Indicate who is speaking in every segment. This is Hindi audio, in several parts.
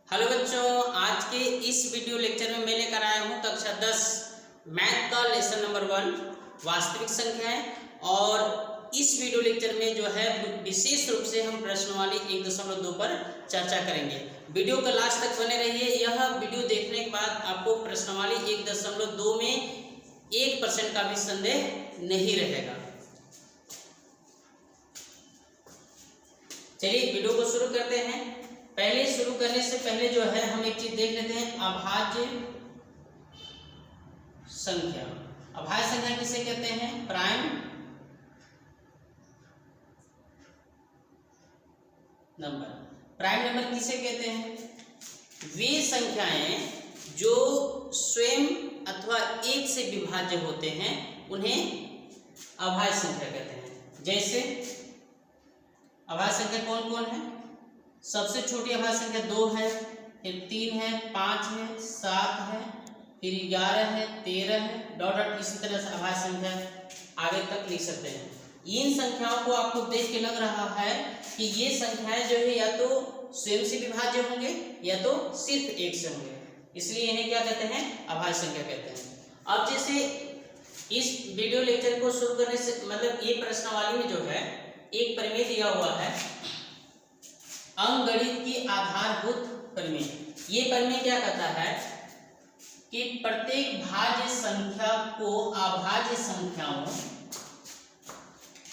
Speaker 1: हेलो बच्चों, आज के इस वीडियो लेक्चर में मैं लेकर आया हूँ कक्षा 10 मैथ का लेसन नंबर 1 वास्तविक संख्याएं। और इस वीडियो लेक्चर में जो है विशेष रूप से हम प्रश्नवाली 1.2 पर चर्चा करेंगे। वीडियो का लास्ट तक बने रहिए। यह वीडियो देखने के बाद आपको प्रश्नवाली 1.2 में 1% का भी संदेह नहीं रहेगा। चलिए वीडियो को शुरू करते हैं। पहले शुरू करने से पहले जो है हम एक चीज देख लेते हैं, अभाज्य संख्या। अभाज्य संख्या किसे कहते हैं? Prime number. प्राइम नंबर किसे कहते हैं? वे संख्याएं जो स्वयं अथवा एक से विभाज्य होते हैं उन्हें अभाज्य संख्या कहते हैं। जैसे अभाज्य संख्या कौन कौन है? सबसे छोटी अभाज्य संख्या 2 है, फिर 3 है, 5 है, 7 है, फिर 11 है, 13 है, डॉट डॉट इसी तरह से अभाज्य संख्या आगे तक लिख सकते हैं। इन संख्याओं को आपको देख के लग रहा है कि ये संख्याएं जो है या तो स्वयं से विभाज्य होंगे या तो सिर्फ एक से होंगे, इसलिए इन्हें क्या कहते हैं? अभाज्य संख्या कहते हैं। अब जैसे इस वीडियो लेक्चर को शुरू करने से मतलब ये प्रश्नावली में जो है एक प्रमेय दिया हुआ है, अंकगणित की आधारभूत प्रमेय। ये प्रमेय क्या कहता है कि प्रत्येक भाज्य संख्या को अभाज्य संख्याओं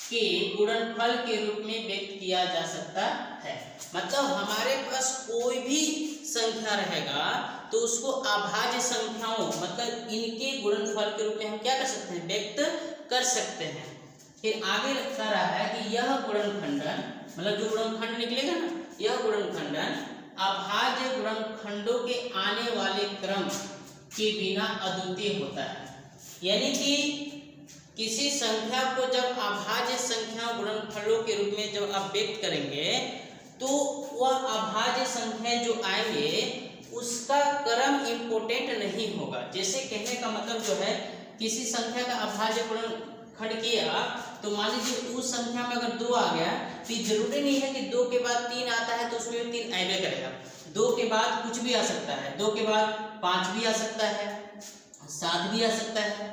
Speaker 1: के गुणनफल के रूप में व्यक्त किया जा सकता है। मतलब हमारे पास कोई भी संख्या रहेगा तो उसको अभाज्य संख्याओं मतलब इनके गुणनफल के रूप में हम क्या कर सकते हैं? व्यक्त कर सकते हैं। फिर आगे कह रहा है कि यह गुणनखंडन मतलब जो गुणनखंड निकलेगा ना, यह गुणनखंडन अभाज्य गुणनखंडों के आने वाले क्रम के बिना अद्वितीय होता है। यानी कि किसी संख्या को जब अभाज्य संख्या गुणनफलों के रूप में जब आप व्यक्त करेंगे तो वह अभाज्य संख्या जो आएंगे उसका क्रम इम्पोर्टेंट नहीं होगा। जैसे कहने का मतलब जो है किसी संख्या का अभाज्य गुणनखंड किया तो मान लीजिए उस संख्या में अगर 2 आ गया तो जरूरी नहीं है कि 2 के बाद 3 आता है तो उसमें 3 आएगा करेगा। 2 के बाद कुछ भी आ सकता है, 2 के बाद 5 भी आ सकता है, 7 भी आ सकता है,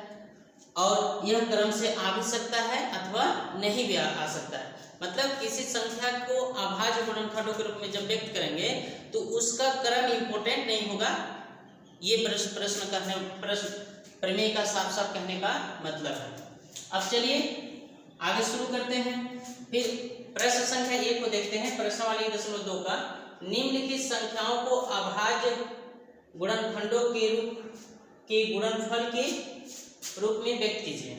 Speaker 1: और यह क्रम से आ भी सकता है अथवा नहीं भी आ सकता है। मतलब किसी संख्या को अभाज्य गुणनखंडों के रूप में जब व्यक्त करेंगे तो उसका क्रम इम्पोर्टेंट नहीं होगा। ये प्रश्न प्रमेय का साफ साफ कहने का मतलब है। अब चलिए आगे शुरू करते हैं। फिर प्रश्न संख्या 1 को देखते हैं। प्रश्नावली 1.2 का निम्नलिखित संख्याओं को अभाज्य गुणनखंडों के गुणनफल के रूप में व्यक्त कीजिए।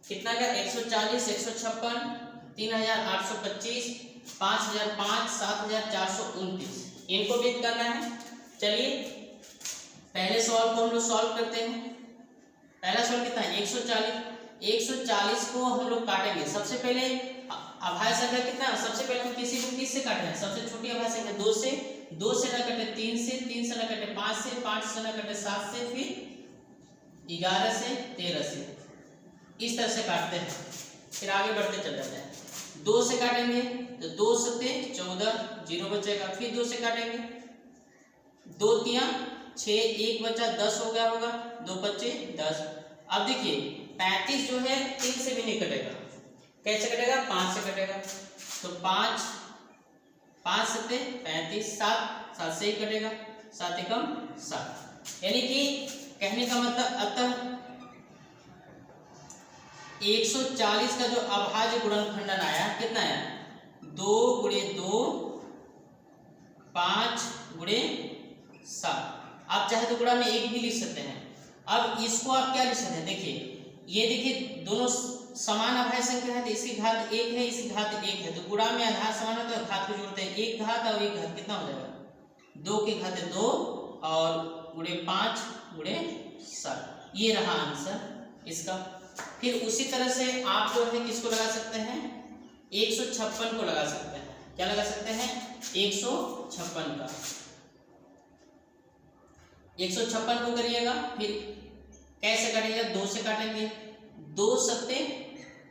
Speaker 1: कितना का? 140, 156, 3825, 5005, 7429 इनको व्यक्त करना है। चलिए पहले सवाल को हम लोग सॉल्व करते हैं। पहला सवाल कितना है? 140। 140 को हम लोग काटेंगे। सबसे पहले अभाज्य संख्या कितना है? सबसे पहले हम किस से काटे हैं? सबसे छोटी अभाज्य संख्या 2 से, 2 से न कटे 3 से, 3 से न कटे 5 से, 5 से न कटे 7 से, फिर 11 से, 13 से, इस तरह से काटते हैं। फिर आगे बढ़ते चल जाते हैं। 2 से काटेंगे तो 2 सत्ते 14, 0 बचेगा। फिर 2 से काटेंगे, 2 तिया 6, 1 बचा 10 हो गया होगा, 2 बचे 10। अब देखिए 35 जो है 3 से भी नहीं कटेगा। कैसे कटेगा? 5 से कटेगा। तो 5 सत्ते 35, 7 से ही कटेगा, 7 एकम 7। यानी कि कहने का मतलब अतः 140 का जो अभाज्य गुणनखंडन आया कितना आया? 2 × 2 5 × 7। आप चाहे तो गुणा में 1 भी लिख सकते हैं। अब इसको आप क्या लिख सकते हैं? देखिए ये देखिए दोनों समान अभाज्य संख्या है तो इसकी घात 1 है, इसकी घात 1 है, तो गुणा में आधार समान है तो घात को जोड़ते हैं। 1 घात और 1 घात कितना हो जाएगा? 2 की घात 2 और गुणे 5 × 7। ये रहा आंसर इसका। फिर उसी तरह से आप जो है किसको लगा सकते हैं? 156 को लगा सकते हैं। क्या लगा सकते हैं? 156 का। 156 को करिएगा। फिर कैसे काटेगा? 2 से काटेंगे, 2 सत्ते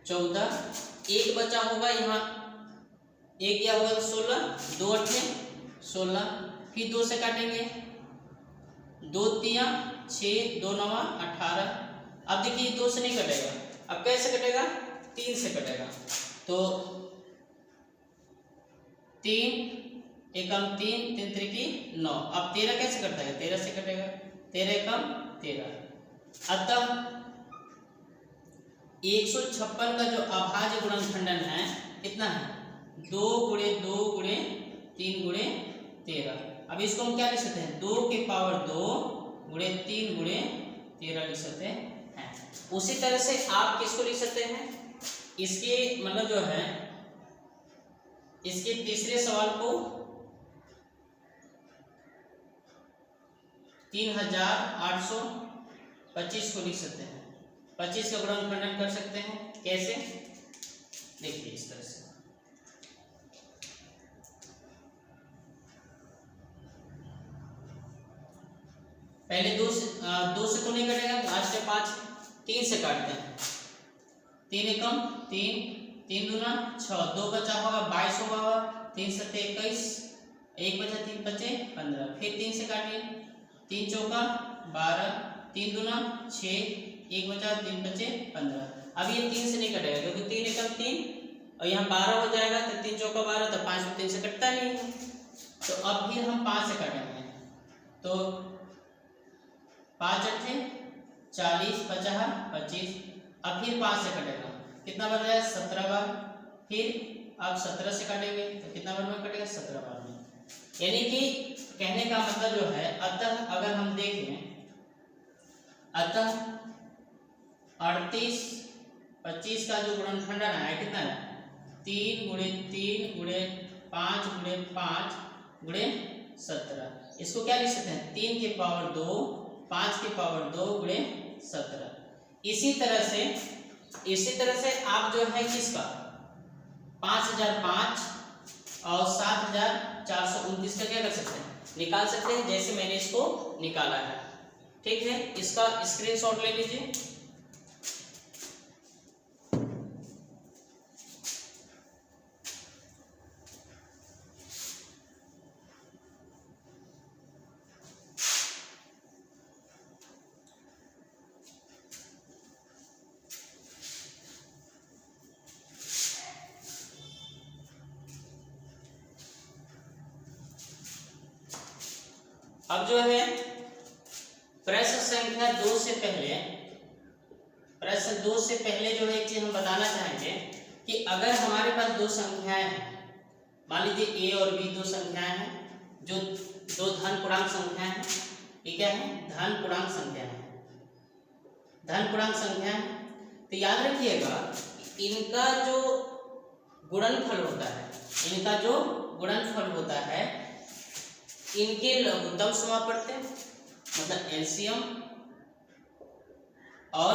Speaker 1: 14, 1 बचा होगा यहाँ, 1 क्या होगा? 16, 2 अट्ठे 16, फिर 2 से काटेंगे, 2 तिया 6, 2 नवा 18। अब देखिए 2 से नहीं कटेगा, अब कैसे कटेगा, 3 से कटेगा। तो 3 एकम 3, 3 त्रिकी 9। अब 13 कैसे कटता है, 13 से कटेगा, 13 एकम 13। अतः 156 का जो अभाज्य गुणनखंडन है कितना है, 2 गुणे 2 गुणे 3 गुणे 13। अब इसको हम क्या लिख सकते हैं, 2 की पावर 2 गुणे 3 गुणे 13 लिख सकते हैं। उसी तरह से आप किसको लिख सकते हैं, इसके मतलब जो है इसके तीसरे सवाल को 3825 को लिख सकते हैं। 25 का गुणनखंडन कर सकते हैं, कैसे, देखिए इस तरह से। पहले 2 से तो नहीं कटेगा, लास्ट में 5, 3 से काटते हैं। 3 एकम 3, 3 दूना 6, 2 बचा होगा 22 होगा, 3 सत्ते 21, 1 बचा 3 बचे 15। फिर 3 से काटिए, 3 चौका 12, 3 दूना 6, 1 बचा 3 बचे 15। अब ये 3 से नहीं कटेगा क्योंकि 3 एकम 3 और यहाँ 12 हो जाएगा, तो 3 चौका 12, तो 5 में 3 से कटता नहीं है। तो अब फिर हम 5 से काटेंगे, तो 5 अट्ठे 40, 50 25। अब फिर 5 से कटेगा, कितना बन रहा है, 17 बार। फिर अब 17 से काटेंगे तो कितना बार में कटेगा, 17 बार में। यानी कि कहने का मतलब जो है, अतः अगर हम देखें, अतः 38 25 का जो गुणनखंडन है कितना है, 3 गुणे 3 गुणे 5 गुणे 5 गुणे 17। इसको क्या लिख सकते हैं, 3 की पावर 2 5 की पावर 2 गुणे 17। इसी तरह से आप जो है किसका 5005 और 7429 का क्या कर सकते हैं, निकाल सकते हैं, जैसे मैंने इसको निकाला है। ठीक है, इसका स्क्रीनशॉट ले लीजिए। अब जो है प्रश्न संख्या 2 से पहले, प्रश्न 2 से पहले जो है एक चीज हम बताना चाहेंगे कि अगर हमारे पास 2 संख्याएं हैं, मान लीजिए ए और बी 2 संख्याएं हैं, जो 2 धन पूर्णांक संख्याएं हैं। ये क्या है, धन पूर्णांक संख्या है, धन पूर्णांक संख्या है। तो याद रखिएगा इनका जो गुणनफल होता है, इनका जो गुणनफल होता है, इनके लघुत्तम समापवर्त्य मतलब एलसीएम और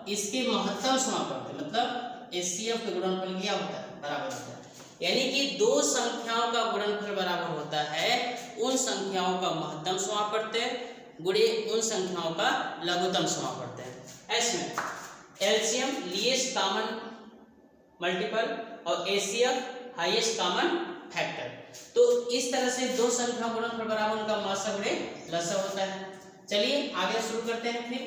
Speaker 1: इसके महत्तम समापवर्त्य मतलब एचसीएफ के गुणनफल क्या होता है, बराबर होता है। यानी कि 2 संख्याओं का गुणनफल बराबर होता है उन संख्याओं का महत्तम समापवर्त्य गुणे उन संख्याओं का लघुत्तम समापवर्त्य। ऐसे में एलसीएम लीस्ट कॉमन मल्टीपल और एचसीएफ हाईएस्ट कॉमन फैक्टर। तो इस तरह से 2 संख्या गुणनफल बराबर उनका मासा गुणे लसा होता है। चलिए आगे शुरू करते हैं। फिर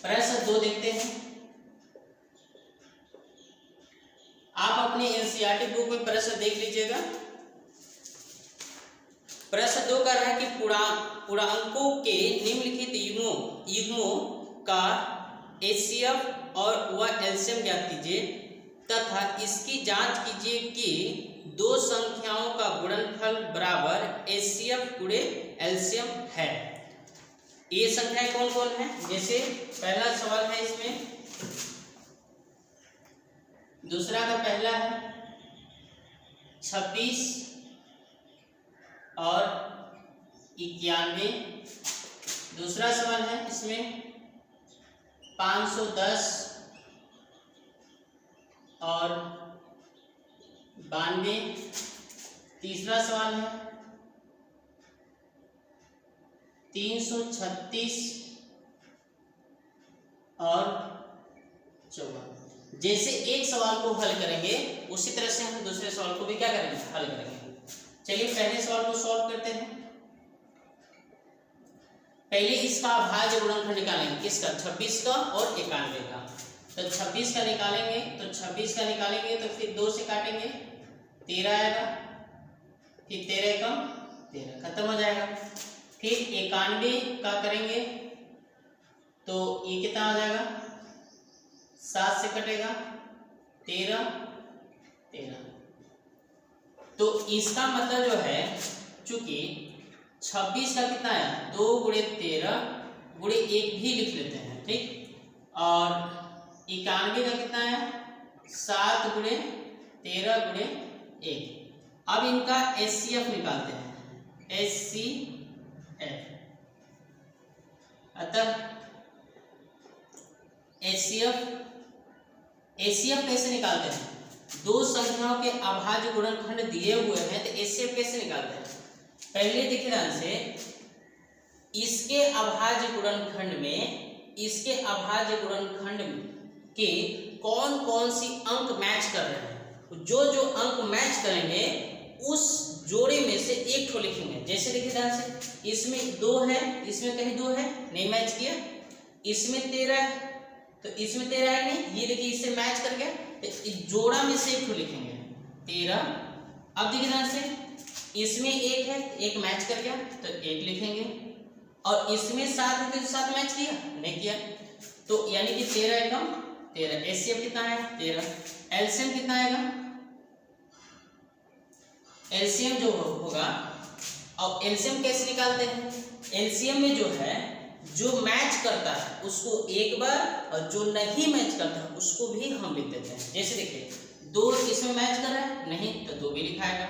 Speaker 1: प्रश्न 2 देखते हैं। आप अपनी एनसीईआरटी बुक में प्रश्न देख लीजिएगा। प्रश्न 2 कह रहा है कि पूर्णांकों के निम्नलिखित युग्मों का एचसीएफ और वह एलसीएम ज्ञात कीजिए तथा इसकी जांच कीजिए कि 2 संख्याओं का गुणनफल बराबर एचसीएफ गुणे एलसीएम है। ये संख्याएं कौन कौन है, जैसे पहला सवाल है इसमें, दूसरा का पहला है 26 और 91। दूसरा सवाल है इसमें 510 और 92। तीसरा सवाल है 336 और 54। जैसे एक सवाल को हल करेंगे उसी तरह से हम दूसरे सवाल को भी क्या करेंगे, हल करेंगे। चलिए पहले सवाल को सॉल्व करते हैं। पहले इसका अभाज्य गुणनफल निकालेंगे, किसका? 26 का और 91 का। तो 26 का निकालेंगे, तो 26 का निकालेंगे तो फिर 2 से काटेंगे, 13 आएगा, फिर 13 एकम 13 खत्म हो जाएगा। फिर 91 का करेंगे तो ये कितना हो जाएगा? 7 से कटेगा, 13 13। तो इसका मतलब जो है, चूंकि 26 का कितना है? 2 गुणे 13 गुणे 1 भी लिख लेते हैं, ठीक। और 91 का कितना है? 7 गुणे 13 गुणे 1। अब इनका HCF निकालते हैं, HCF। अतः HCF कैसे निकालते हैं? दो संख्याओं के अभाज्य गुणनखंड दिए हुए हैं तो HCF कैसे निकालते हैं? पहले देखिए ध्यान से, इसके अभाज्य गुणनखंड में, इसके अभाज्य गुणनखंड के कौन कौन सी अंक मैच कर रहे हैं, जो जो अंक मैच करेंगे उस जोड़े में से एक ठो लिखेंगे। जैसे देखिए ध्यान से, इसमें 2 है, इसमें कहीं 2 है, नहीं मैच किया। इसमें 13 है तो इसमें 13 है नहीं, ये देखिए इससे मैच कर गया, तो इस जोड़ा में से एक ठो लिखेंगे 13। अब देखिए ध्यान से, इसमें 1 है, 1 मैच कर गया तो 1 लिखेंगे, और इसमें 7 है तो 7 मैच किया, नहीं किया, तो यानी कि 13 एकम 13। HCF कितना है? 13। LCM कितना आएगा? LCM जो होगा, अब LCM कैसे निकालते हैं? LCM में जो है, जो मैच करता है उसको एक बार, और जो नहीं मैच करता है उसको भी हम लिख देते हैं। जैसे देखिए, 2 इसमें मैच कर रहा है, नहीं तो 2 भी लिखाएगा।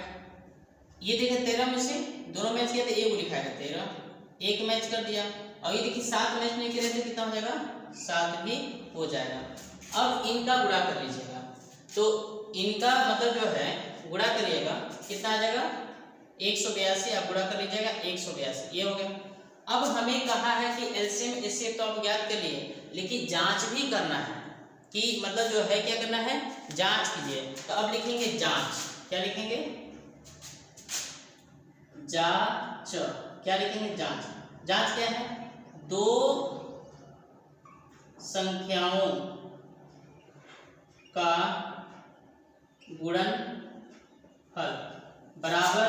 Speaker 1: ये देखिए 13 में से दोनों मैच किया तो 1 लिखाएगा, 13 1 मैच कर दिया। और ये देखिए 7 मैच नहीं किया तो कितना हो जाएगा? 7 भी हो जाएगा। अब इनका गुणा कर लीजिएगा, तो इनका मतलब जो है गुणा करिएगा, कितना आ जाएगा? 182। आप गुणा कर लीजिएगा, 182 ये हो गया। अब हमें कहा है कि LCM HCF तो आप ज्ञात कर लिए, लेकिन जांच भी करना है कि मतलब जो है क्या करना है? जांच कीजिए। तो अब लिखेंगे जांच। क्या लिखेंगे? जांच। क्या लिखेंगे? जांच। जांच क्या है? दो संख्याओं का गुणनफल बराबर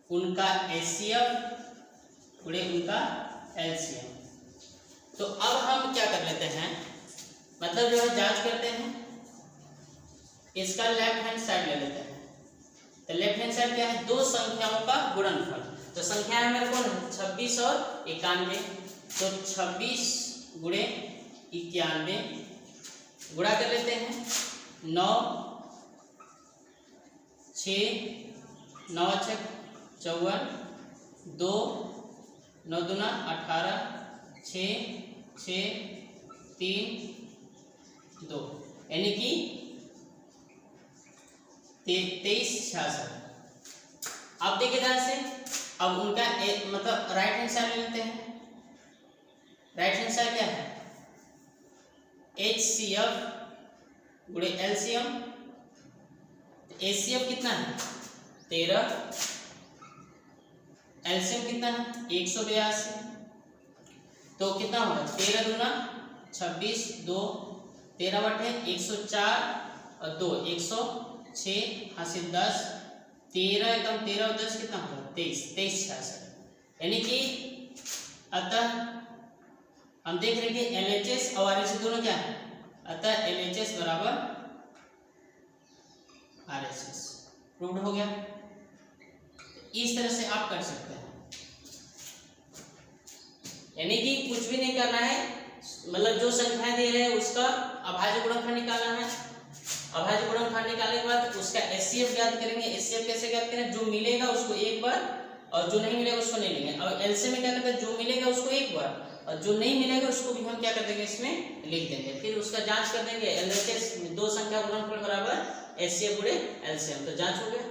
Speaker 1: उनका HCF गुणे उनका LCM। तो अब हम क्या कर लेते हैं, मतलब जो है जांच करते हैं, इसका लेफ्ट हैंड साइड ले लेते हैं। तो लेफ्ट हैंड साइड क्या है? दो संख्याओं का गुणनफल। तो संख्या है मेरे को 26 और 91, तो 26 गुणे 91 गुणा कर लेते हैं, 9 6 9 6 54, 2 9 दूना 18, 6 6 3 2, यानी कि 23 66। अब देखिए ध्यान से, अब उनका मतलब राइट हैंड साइड ले लेते हैं। राइट हैंड साइड क्या है? HCF गुणे LCM। HCF कितना है? 13। LCM कितना है? 182। तो कितना होगा? 13 दूना 26, 2 13 बटे 104 और 2 106 हासिल 10, 13 एकम 13 और 10 कितना होगा? 23 23 66। यानी कि अतः हम देख रहे हैं कि LHS और RHS दोनों क्या है? अतः LHS बराबर RHS प्रूव्ड हो गया। इस तरह से आप कर सकते हैं, यानी कि कुछ भी नहीं करना है, मतलब जो संख्याएं दे रहे हैं उसका अभाज्य गुणनखंड निकालना है। अभाज्य गुणनखंड निकालने के बाद उसका HCF ज्ञात करेंगे। HCF कैसे ज्ञात करें? जो मिलेगा उसको एक बार और जो नहीं मिलेगा उसको नहीं लेंगे। और LCM में क्या करते हैं? जो मिलेगा उसको एक बार और जो नहीं मिलेगा उसको भी हम क्या कर देंगे? इसमें लिख देंगे। फिर उसका जांच कर देंगे, LHS दो संख्या गुणनफल बराबर HCF गुणे LCM। तो जांच हो गया,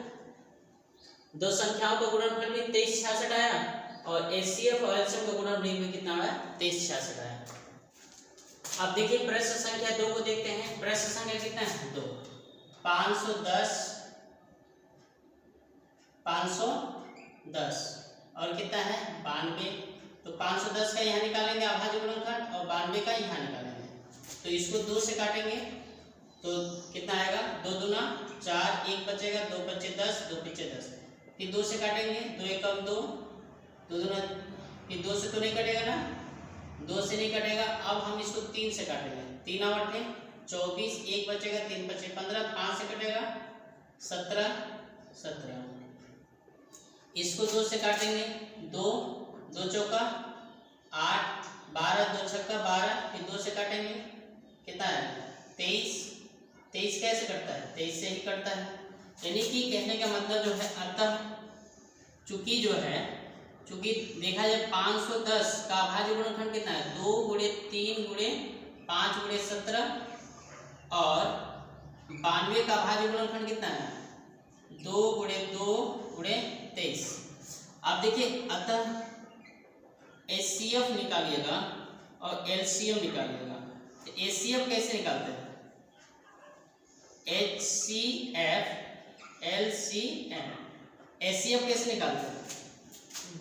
Speaker 1: दो संख्याओं का गुणनफल भी 23 66 आया और HCF और LCM का गुणनफल भी कितना आया? 23 66 आया। अब देखिए प्रश्न संख्या 2 को देखते हैं। प्रश्न संख्या कितना है? 2। 510 510 और कितना है 92। तो 510 का यहाँ निकालेंगे अभाज्य गुणनखंड और 92 का यहाँ निकालेंगे। तो इसको 2 से काटेंगे तो कितना आएगा 2 दूना 4, 1 बचेगा, 2 बचे 10, 2 पीछे 10। फिर 2 से काटेंगे, 2 एकम 2, 2 दूना, फिर 2 से तो नहीं कटेगा ना, 2 से नहीं कटेगा। अब हम इसको 3 से काटेंगे, 3 और 8 24, 1 बचेगा, 3 बचे 15, 5 से कटेगा 17, 17। इसको 2 से काटेंगे, 2, 2 चौका 8, 12, 2 छक्का 12, फिर 2 से काटेंगे कितना है 23, 23 कैसे कटता है 23 से ही कटता है। यानी कि कहने का मतलब जो है अतः चूंकि जो है चूंकि देखा जाए 510 का अभाज्य गुणनखंड कितना है 2 गुणे 3 गुणे 5 गुणे 17 और 92 का अभाज्य गुणनखंड कितना है 2 गुणे 2 गुणे 23। अब देखिए अतः HCF निकालिएगा और LCM निकालिएगा। तो HCF कैसे निकालते हैं HCF LCM। HCF कैसे निकालते हैं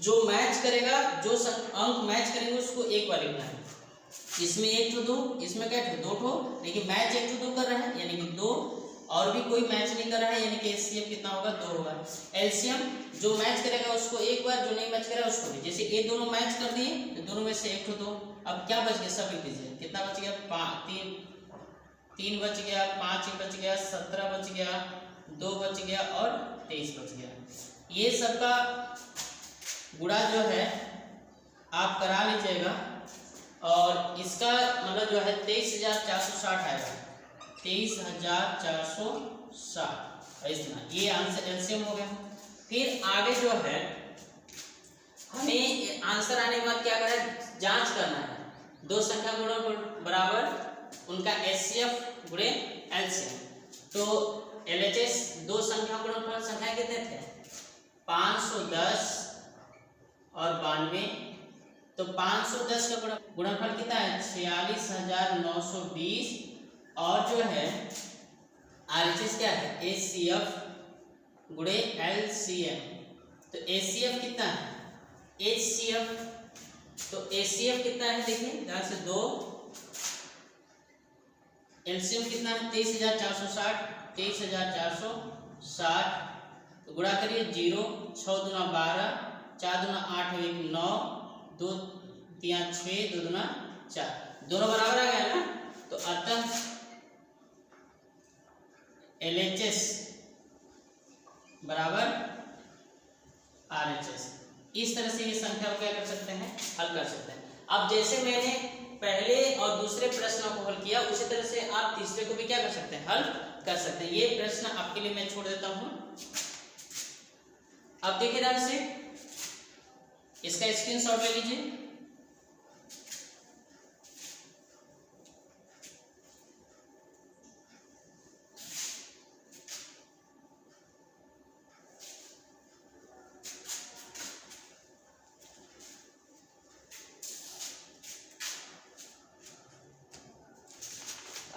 Speaker 1: जो मैच करेगा जो अंक मैच करेंगे उसको एक बार लिखना है। इसमें 1 to 2, इसमें क्या 2 ठो, लेकिन मैच 1 to 2 कर रहा है यानी कि 2 और भी कोई मैच नहीं कर रहा है यानी कि HCF कितना होगा 2 होगा। LCM जो मैच करेगा उसको एक बार, जो नहीं मैच करेगा उसको भी। जैसे ये दोनों मैच कर दिए तो दोनों में से 1 to 2। अब क्या बच गया सब लिख दीजिए, कितना बच गया 3 बच गया, 5 बच गया, 17 बच गया, 2 बच गया और 23 बच गया। ये सबका गुणा जो है आप करा लीजिएगा और इसका मतलब जो है 23,460 आएगा, 23,460 इतना। ये आंसर एलसीएम हो गया। फिर आगे जो है हमें आंसर आने के बाद क्या करना है जांच करना है, दो संख्या गुणन बराबर उनका HCF गुणे LCM। तो LHS दो संख्या गुणनफल संख्या कितने थे 510 और 92। तो 510 का गुणनफल कितना है 46,920 और जो है RHS क्या है HCF गुणे LCM। तो HCF कितना है HCF, तो HCF कितना है देखिए ध्यान से 2, LCM कितना है 23,460, 23,460। तो गुणा करिए 0, 6 दूना 12, 4 दूना 8 1 9, 2 3 6, 2 दूना 4, दोनों बराबर आ गया ना। तो अतः LHS बराबर RHS। इस तरह से ये संख्या को क्या कर सकते हैं हल कर सकते हैं। अब जैसे मैंने पहले और दूसरे प्रश्नों को हल किया उसी तरह से आप तीसरे को भी क्या कर सकते हैं हल कर सकते हैं। ये प्रश्न आपके लिए मैं छोड़ देता हूं। अब देखिए ध्यान से इसका स्क्रीनशॉट ले लीजिए।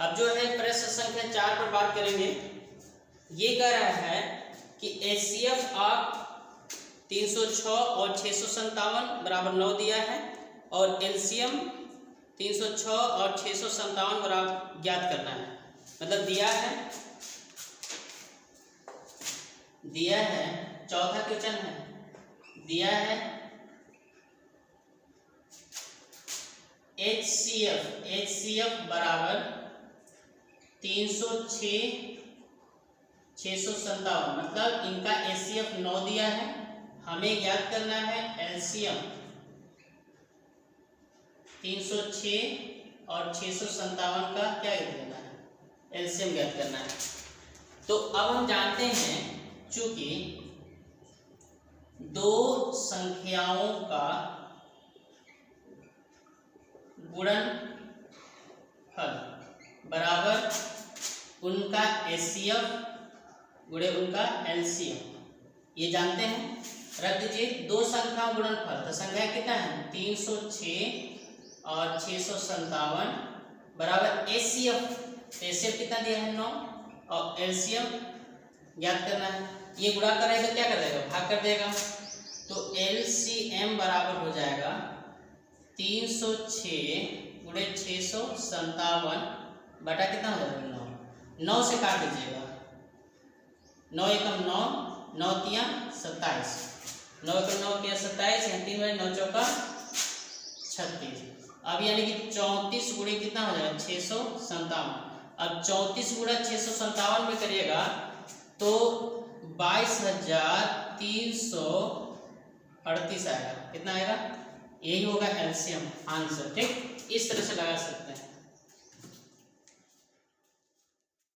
Speaker 1: अब जो है प्रश्न संख्या 4 पर बात करेंगे। ये कह रहा है कि HCF आप 306 और 657 बराबर 9 दिया है और LCM 306 और 657 बराबर ज्ञात करना है। मतलब दिया है चौथा क्वेश्चन है दिया है HCF बराबर 306 657। मतलब इनका HCF 9 दिया है, हमें ज्ञात करना है LCM 306 और 657 का क्या ज्ञात करना है LCM ज्ञात करना है। तो अब हम जानते हैं चूंकि दो संख्याओं का गुणनफल बराबर उनका HCF गुणे उनका LCM, ये जानते हैं। रख दीजिए दो संख्या गुणनफल, तो संख्या कितना है 306 और 657 बराबर HCF कितना दिया है 9 और LCM ज्ञात करना है। ये गुणा करेगा क्या कर देगा, भाग कर देगा। तो LCM बराबर हो जाएगा 306 गुणे 657 बटा कितना हो जाएगा 9। 9 से काट दीजिएगा, 9 एकम 9, 9 तिया 27, 9 एकम 9 तिया 27, यहाँ 3 बजे 9 चौका 36। अब यानी कि 34 गुणे कितना हो जाएगा 657। अब 34 गुणा 657 में करिएगा तो 22,338 आएगा। कितना आएगा, यही होगा एलसीएम आंसर। ठीक, इस तरह से लगा सकते हैं।